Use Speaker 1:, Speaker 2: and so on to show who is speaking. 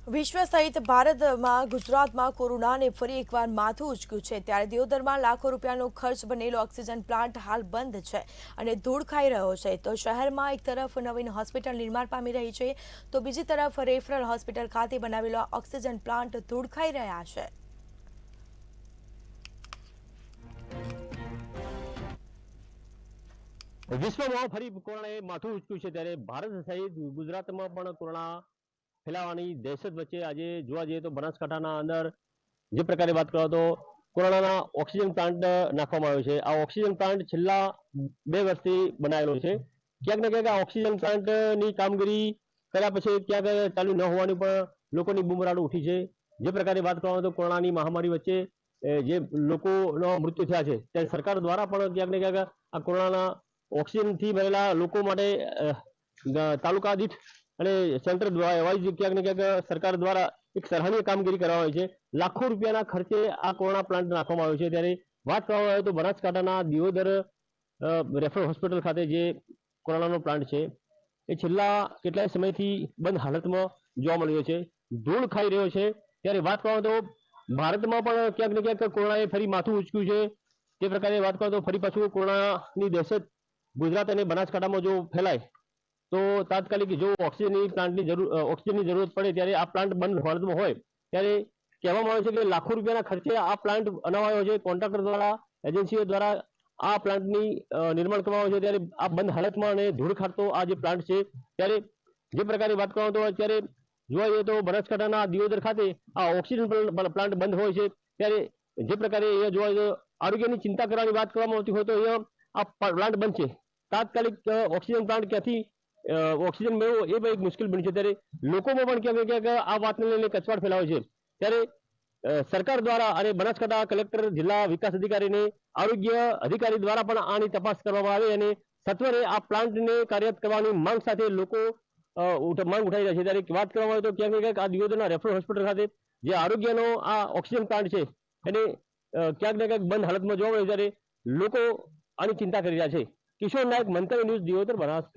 Speaker 1: વિશ્વ સહિત ભારતમાં ગુજરાતમાં કોરોનાને ફરી એકવાર માથું ઉચક્યું છે ત્યારે દિયોદરમાં લાખો રૂપિયાનો ખર્ચ બનેલો ઓક્સિજન પ્લાન્ટ હાલ બંધ છે અને ધૂળ ખાઈ રહ્યો છે તો શહેરમાં એક તરફ નવીન હોસ્પિટલ નિર્માણ પામી રહી છે તો બીજી તરફ રેફરલ હોસ્પિટલ ખાતે બનાવેલો ઓક્સિજન પ્લાન્ટ ધૂળ ખાઈ રહ્યા છે।
Speaker 2: વિશ્વમાં ફરી કોરોનાએ માથું ઉચક્યું છે ત્યારે ભારત સહિત ગુજરાતમાં પણ કોરોના ફેલાવાની દહેશત વચ્ચે આજે જોવા જઈએ તો બનાસકાંઠાના અંદર જે પ્રકારે વાત કરો તો કોરોનાના ઓક્સિજન પ્લાન્ટ નાખવામાં આવ્યો છે। આ ઓક્સિજન પ્લાન્ટ છેલ્લા 2 વર્ષથી બનાવેલો છે। ક્યાંક ને ક્યાંક આ ઓક્સિજન પ્લાન્ટની કામગીરી કર્યા પછી ક્યાંક ચાલુ ન હોવાની પણ લોકોની બૂમરાડો ઉઠી છે। જે પ્રકારે વાત કરવામાં તો કોરોનાની મહામારી વચ્ચે જે લોકોનો મૃત્યુ થયા છે ત્યારે સરકાર દ્વારા પણ ક્યાંક ને ક્યાંક આ કોરોનાના ઓક્સિજનથી ભરેલા લોકો માટે તાલુકા દીઠ અને સેન્ટર દ્વારા વાઇઝ ક્યાંક ને ક્યાંક સરકાર દ્વારા એક સરાહનીય કામગીરી કરવામાં આવી છે। લાખો રૂપિયાના ખર્ચે આ કોરોના પ્લાન્ટ નાખવામાં આવ્યો છે। ત્યારે વાત કરવામાં આવે તો બનાસકાંઠાના દિયોદર રેફરલ હોસ્પિટલ ખાતે જે કોરોનાનો પ્લાન્ટ છે એ છેલ્લા કેટલાય સમયથી બંધ હાલતમાં જોવા મળી રહ્યો છે, ધૂળ ખાઈ રહ્યો છે। ત્યારે વાત કરવામાં તો ભારતમાં પણ ક્યાંક ને ક્યાંક કોરોનાએ ફરી માથું ઉચક્યું છે। તે પ્રકારે વાત કરો તો ફરી પાછું કોરોનાની દહેશત ગુજરાત અને બનાસકાંઠામાં જો ફેલાય તો તાત્કાલિક જો ઓક્સિજનની જરૂરત પડે ત્યારે આ પ્લાન્ટ બંધ હાલતમાં હોય ત્યારે કહેવામાં આવે છે કે લાખો રૂપિયાના ખર્ચે આ પ્લાન્ટ બનાવાયો છે। કોન્ટ્રાક્ટર દ્વારા એજન્સીઓ દ્વારા આ પ્લાન્ટની નિર્માણ કરવામાં આવ્યું છે ત્યારે આ બંધ હાલતમાં અને ધૂળ ખાતો આ જે પ્લાન્ટ છે ત્યારે જે પ્રકારે વાત કરવામાં તો અત્યારે જોવા જઈએ તો બનાસકાંઠાના દિયોદર ખાતે આ ઓક્સિજન પ્લાન્ટ બંધ હોય છે ત્યારે જે પ્રકારે એ જોવા જઈએ તો આરોગ્યની ચિંતા કરવાની વાત કરવામાં આવતી હોય તો આ પ્લાન્ટ બંધ છે। તાત્કાલિક ઓક્સિજન પ્લાન્ટ ક્યાંથી ઓક્સિજન મેળવવો એ પણ એક મુશ્કેલ બની છે। ત્યારે લોકોમાં પણ ક્યાંક ને ક્યાંક આ વાતને લઈને કચવાટ ફેલાવે છે। ત્યારે સરકાર દ્વારા અને બનાસકાંઠા કલેક્ટર જિલ્લા વિકાસ અધિકારીને આરોગ્ય અધિકારી દ્વારા પણ આની તપાસ કરવામાં આવે અને સત્વરે આ પ્લાન્ટને કાર્યરત કરવાની માંગ સાથે લોકો માંગ ઉઠાવી રહ્યા છે। ત્યારે વાત કરવામાં આવે તો ક્યાંક ને ક્યાંક આ દિયોદરના રેફરલ હોસ્પિટલ ખાતે જે આરોગ્યનો આ ઓક્સિજન પ્લાન્ટ છે એને ક્યાંક ને ક્યાંક બંધ હાલતમાં જોવા મળ્યું ત્યારે લોકો આની ચિંતા કરી રહ્યા છે। કિશોર નાયક, મંતવ્ય ન્યૂઝ, દિયોદર, બનાસકાંઠા।